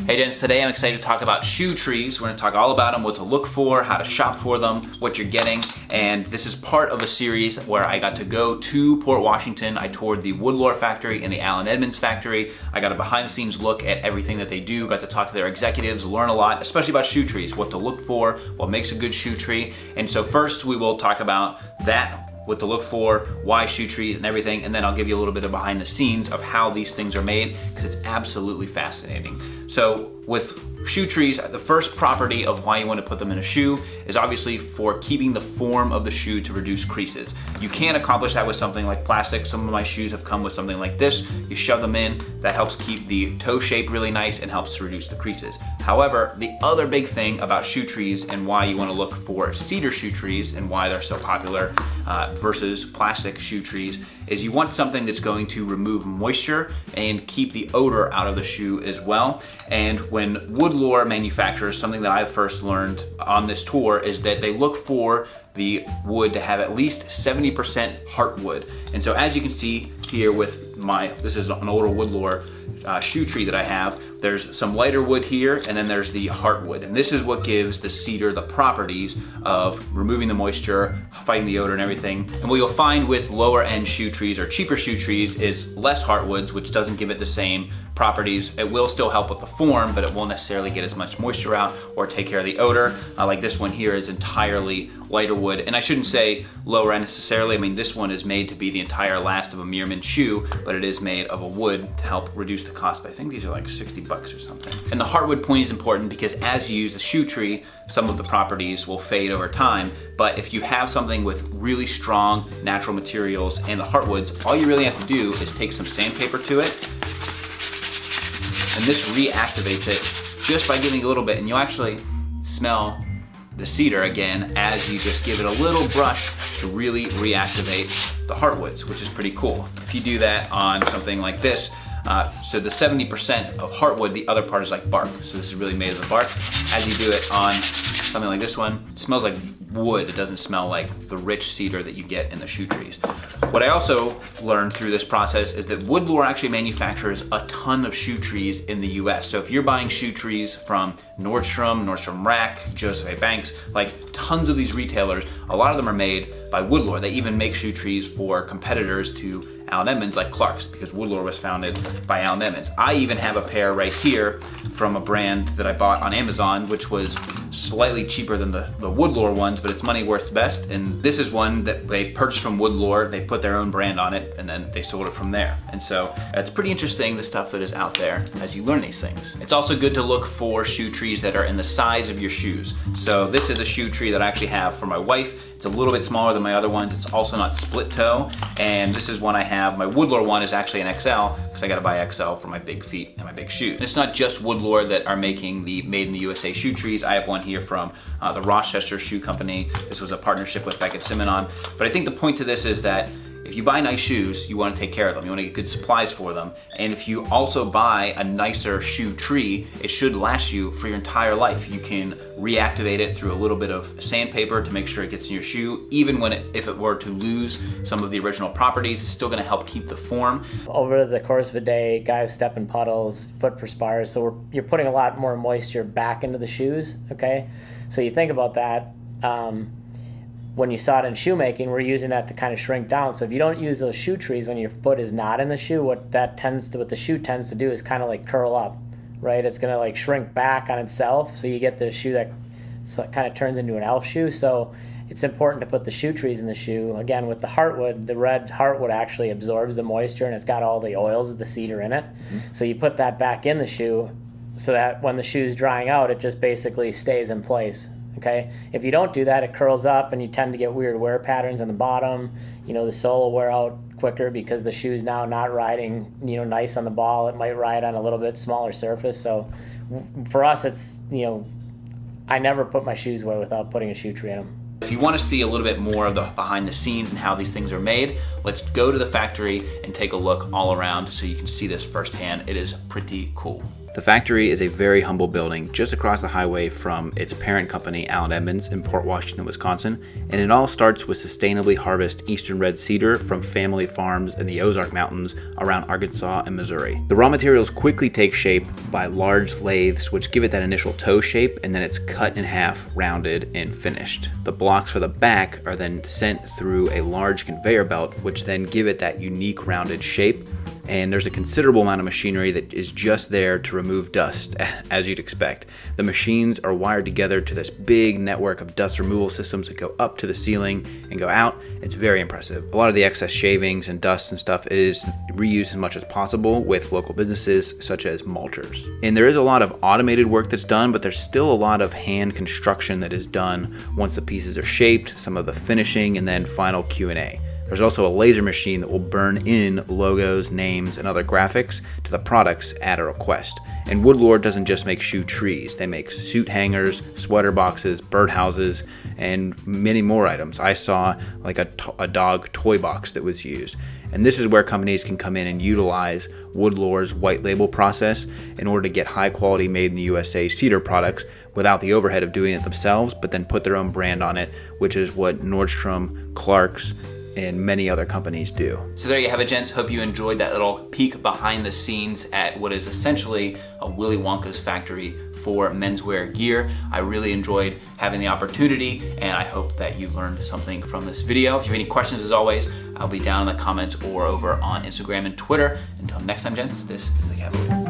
Hey gents, today I'm excited to talk about shoe trees. We're going to talk all about them, what to look for, how to shop for them, what you're getting, and this is part of a series where I got to go to Port Washington. I toured the Woodlore factory and the Allen Edmonds factory. I got a behind the scenes look at everything that they do, got to talk to their executives, learn a lot, especially about shoe trees, what to look for, what makes a good shoe tree. And so first we will talk about that, what to look for, why shoe trees and everything, and then I'll give you a little bit of behind the scenes of how these things are made, because it's absolutely fascinating. So with shoe trees, the first property of why you want to put them in a shoe is obviously for keeping the form of the shoe to reduce creases. You can accomplish that with something like plastic. Some of my shoes have come with something like this. You shove them in, that helps keep the toe shape really nice and helps to reduce the creases. However, the other big thing about shoe trees and why you want to look for cedar shoe trees and why they're so popular versus plastic shoe trees is you want something that's going to remove moisture and keep the odor out of the shoe as well. And when Woodlore manufacturers, something that I first learned on this tour is that they look for the wood to have at least 70% heartwood. And so as you can see here with this is an older Woodlore shoe tree that I have. There's some lighter wood here, and then there's the heartwood. And this is what gives the cedar the properties of removing the moisture, fighting the odor and everything. And what you'll find with lower end shoe trees or cheaper shoe trees is less heartwoods, which doesn't give it the same properties. It will still help with the form, but it won't necessarily get as much moisture out or take care of the odor. Like this one here is entirely lighter wood. And I shouldn't say lower end necessarily. I mean, this one is made to be the entire last of a Meerman shoe, but it is made of a wood to help reduce the cost. But I think these are like 60 bucks or something. And the heartwood point is important because as you use the shoe tree, some of the properties will fade over time. But if you have something with really strong natural materials and the heartwoods, all you really have to do is take some sandpaper to it, and this reactivates it just by giving a little bit, and you'll actually smell the cedar again as you just give it a little brush to really reactivate the heartwoods, which is pretty cool. If you do that on something like this, so the 70% of heartwood, the other part is like bark. So this is really made of the bark. As you do it on something like this one, it smells like wood. It doesn't smell like the rich cedar that you get in the shoe trees. What I also learned through this process is that Woodlore actually manufactures a ton of shoe trees in the US. So if you're buying shoe trees from Nordstrom Rack, Joseph A. Banks, like tons of these retailers, a lot of them are made by Woodlore. They even make shoe trees for competitors to Allen Edmonds like Clark's, because Woodlore was founded by Allen Edmonds. I even have a pair right here from a brand that I bought on Amazon, which was slightly cheaper than the Woodlore ones, but it's money worth best. And this is one that they purchased from Woodlore. They put their own brand on it, and then they sold it from there. And so it's pretty interesting, the stuff that is out there as you learn these things. It's also good to look for shoe trees that are in the size of your shoes. So this is a shoe tree that I actually have for my wife. It's a little bit smaller than my other ones. It's also not split toe. And this is one I have. My Woodlore one is actually an XL because I got to buy XL for my big feet and my big shoes. And it's not just Woodlore that are making the made in the USA shoe trees. I have one here from the Rochester Shoe Company. This was a partnership with Beckett Simonon. But I think the point to this is that if you buy nice shoes, you want to take care of them. You want to get good supplies for them. And if you also buy a nicer shoe tree, it should last you for your entire life. You can reactivate it through a little bit of sandpaper to make sure it gets in your shoe. Even if it were to lose some of the original properties, it's still going to help keep the form. Over the course of a day, guys step in puddles, foot perspires, so you're putting a lot more moisture back into the shoes, okay? So you think about that. When you saw it in shoemaking, we're using that to kind of shrink down. So if you don't use those shoe trees when your foot is not in the shoe, what the shoe tends to do is kind of like curl up, right? It's gonna like shrink back on itself. So you get the shoe that kind of turns into an elf shoe. So it's important to put the shoe trees in the shoe. Again, with the heartwood, the red heartwood actually absorbs the moisture and it's got all the oils of the cedar in it. Mm-hmm. So you put that back in the shoe so that when the shoe's drying out, it just basically stays in place. Okay, if you don't do that, it curls up and you tend to get weird wear patterns on the bottom. The sole will wear out quicker because the shoe's now not riding, nice on the ball. It might ride on a little bit smaller surface. So for us, it's, I never put my shoes away without putting a shoe tree in them. If you want to see a little bit more of the behind the scenes and how these things are made, let's go to the factory and take a look all around so you can see this firsthand. It is pretty cool. The factory is a very humble building just across the highway from its parent company, Allen Edmonds, in Port Washington, Wisconsin, and it all starts with sustainably harvested eastern red cedar from family farms in the Ozark Mountains around Arkansas and Missouri. The raw materials quickly take shape by large lathes, which give it that initial toe shape, and then it's cut in half, rounded, and finished. The blocks for the back are then sent through a large conveyor belt, which then give it that unique rounded shape. And there's a considerable amount of machinery that is just there to remove dust, as you'd expect. The machines are wired together to this big network of dust removal systems that go up to the ceiling and go out. It's very impressive. A lot of the excess shavings and dust and stuff is reused as much as possible with local businesses such as mulchers. And there is a lot of automated work that's done, but there's still a lot of hand construction that is done once the pieces are shaped, some of the finishing, and then final Q&A. There's also a laser machine that will burn in logos, names, and other graphics to the products at a request. And Woodlore doesn't just make shoe trees. They make suit hangers, sweater boxes, birdhouses, and many more items. I saw like a dog toy box that was used. And this is where companies can come in and utilize Woodlore's white label process in order to get high quality made in the USA cedar products without the overhead of doing it themselves, but then put their own brand on it, which is what Nordstrom, Clark's, and many other companies do. So there you have it, gents. Hope you enjoyed that little peek behind the scenes at what is essentially a Willy Wonka's factory for menswear gear. I really enjoyed having the opportunity, and I hope that you learned something from this video. If you have any questions, as always, I'll be down in the comments or over on Instagram and Twitter. Until next time, gents, this is the Kavalier.